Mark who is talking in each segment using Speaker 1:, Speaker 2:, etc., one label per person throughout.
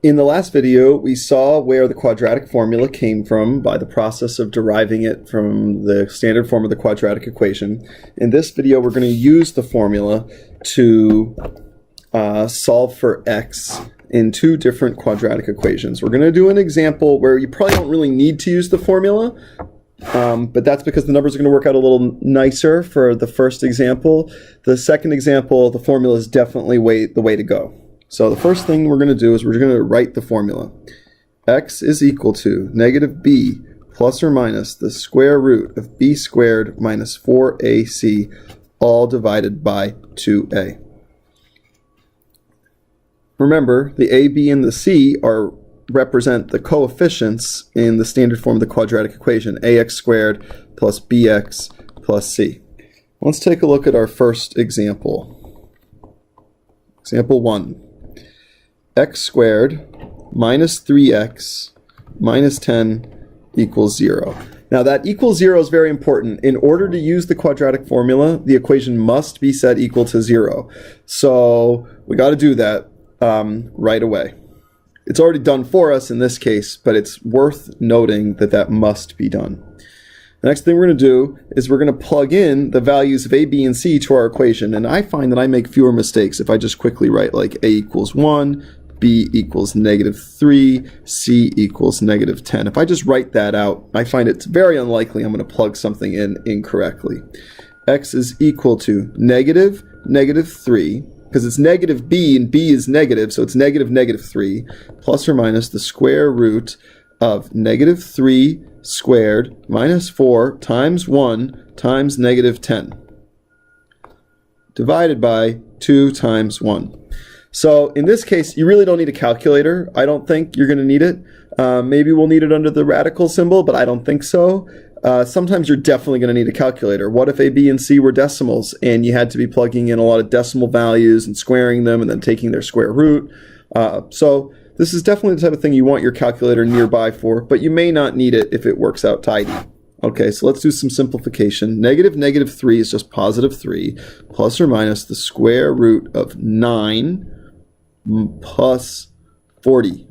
Speaker 1: In the last video, we saw where the quadratic formula came from by the process of deriving it from the standard form of the quadratic equation. In this video, we're going to use the formula to solve for x in two different quadratic equations. We're going to do an example where you probably don't really need to use the formula, but that's because the numbers are going to work out a little nicer for the first example. The second example, the formula is definitely the way to go. So the first thing we're going to do is we're going to write the formula. X is equal to negative b plus or minus the square root of b squared minus 4ac all divided by 2a. Remember, the a, b, and the c represent the coefficients in the standard form of the quadratic equation, ax squared plus bx plus c. Let's take a look at our first example. Example 1. X squared minus 3x minus 10 equals 0. Now that equals 0 is very important. In order to use the quadratic formula, the equation must be set equal to 0. So we got to do that right away. It's already done for us in this case, but it's worth noting that that must be done. The next thing we're going to do is we're going to plug in the values of a, b, and c to our equation. And I find that I make fewer mistakes if I just quickly write like a equals 1, b equals negative 3, c equals negative 10. If I just write that out, I find it's very unlikely I'm going to plug something in incorrectly. X is equal to negative 3, because it's negative b and b is negative, so it's negative 3, plus or minus the square root of negative 3 squared minus 4 times 1 times negative 10, divided by 2 times 1. So in this case, you really don't need a calculator. I don't think you're going to need it. Maybe we'll need it under the radical symbol, but I don't think so. Sometimes you're definitely going to need a calculator. What if a, b, and c were decimals and you had to be plugging in a lot of decimal values and squaring them and then taking their square root? So this is definitely the type of thing you want your calculator nearby for, but you may not need it if it works out tidy. Okay, so let's do some simplification. Negative 3 is just positive 3, plus or minus the square root of 9 plus 40.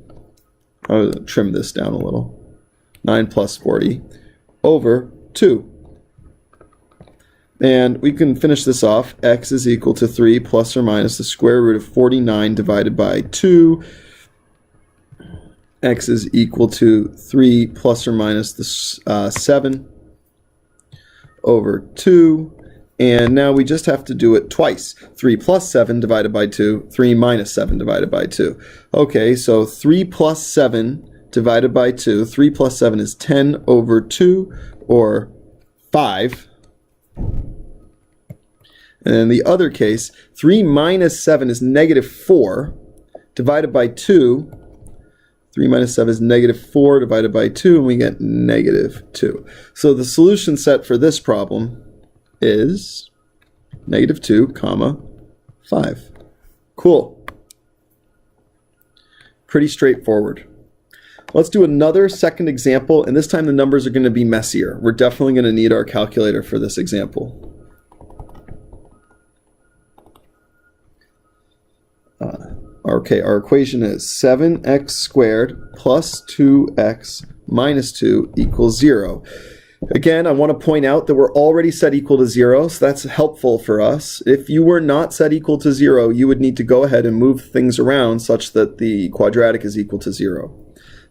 Speaker 1: I'll trim this down a little. 9 plus 40 over 2. And we can finish this off. X is equal to 3 plus or minus the square root of 49 divided by 2. X is equal to 3 plus or minus the 7 over 2. And now we just have to do it twice. 3 plus 7 divided by 2, 3 minus 7 divided by 2. Okay, so 3 plus 7 divided by 2, 3 plus 7 is 10 over 2, or 5. And in the other case, 3 minus 7 is negative 4, divided by 2. 3 minus 7 is negative 4 divided by 2, and we get negative 2. So the solution set for this problem is negative 2, comma 5. Cool. Pretty straightforward. Let's do another second example, and this time the numbers are going to be messier. We're definitely going to need our calculator for this example. Okay, our equation is 7x squared plus 2x minus 2 equals 0. Again, I want to point out that we're already set equal to 0, so that's helpful for us. If you were not set equal to 0, you would need to go ahead and move things around such that the quadratic is equal to 0.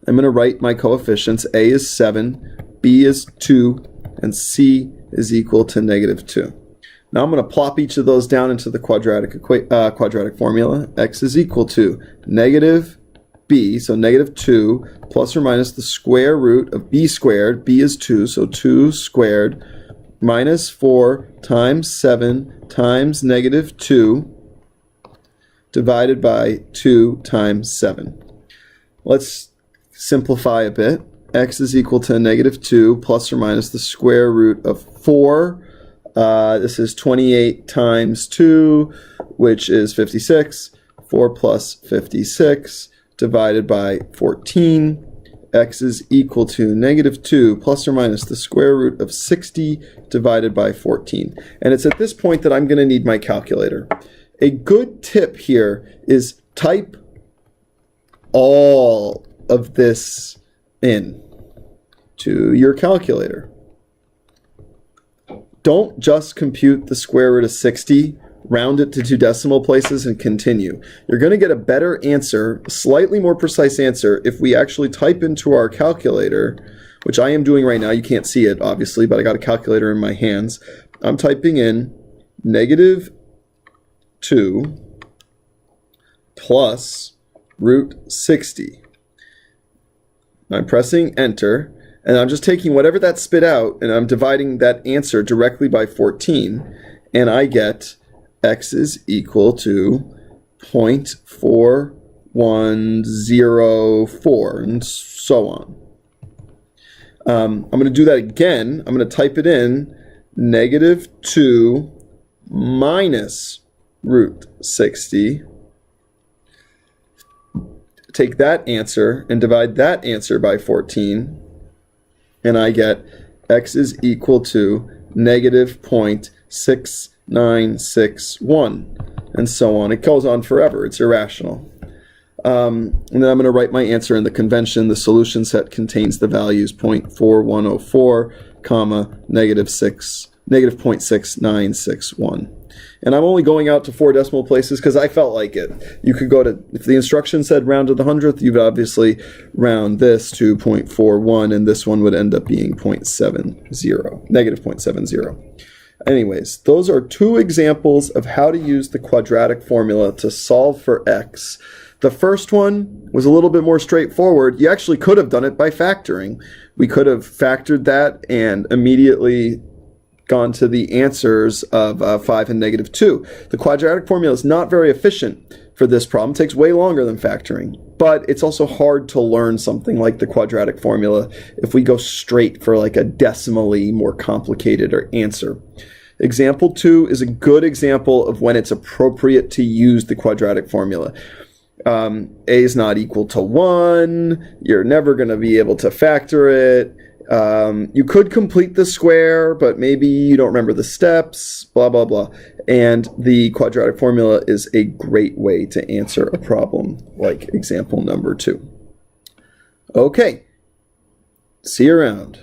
Speaker 1: I'm going to write my coefficients. A is 7, B is 2, and C is equal to negative 2. Now I'm going to plop each of those down into the quadratic formula. X is equal to negative b, so negative 2, plus or minus the square root of b squared. B is 2, so 2 squared, minus 4 times 7 times negative 2, divided by 2 times 7. Let's simplify a bit. X is equal to negative 2, plus or minus the square root of 4. This is 28 times 2, which is 56. 4 plus 56 divided by 14. X is equal to negative 2 plus or minus the square root of 60 divided by 14. And it's at this point that I'm going to need my calculator. A good tip here is type all of this in to your calculator. Don't just compute the square root of 60, round it to 2 decimal places, and continue. You're going to get a better answer, a slightly more precise answer, if we actually type into our calculator, which I am doing right now. You can't see it, obviously, but I got a calculator in my hands. I'm typing in -2 plus root 60. I'm pressing enter, and I'm just taking whatever that spit out, and I'm dividing that answer directly by 14, and I get x is equal to 0.4104, and so on. I'm going to do that again. I'm going to type it in, -2 minus root 60. Take that answer and divide that answer by 14, and I get x is equal to -0.6961, and so on. It goes on forever. It's irrational. And then I'm going to write my answer in the convention. The solution set contains the values 0.4104, comma, -0.6961. And I'm only going out to 4 decimal places because I felt like it. You could go to, if the instruction said round to the 100th, you would obviously round this to 0.41, and this one would end up being -0.70. Anyways, those are 2 examples of how to use the quadratic formula to solve for x. The first one was a little bit more straightforward. You actually could have done it by factoring. We could have factored that and immediately gone to the answers of 5 and -2. The quadratic formula is not very efficient for this problem. It takes way longer than factoring, but it's also hard to learn something like the quadratic formula if we go straight for like a decimally more complicated answer. Example 2 is a good example of when it's appropriate to use the quadratic formula. A is not equal to 1. You're never going to be able to factor it. You could complete the square, but maybe you don't remember the steps, blah, blah, blah. And the quadratic formula is a great way to answer a problem like example number 2. Okay, see you around.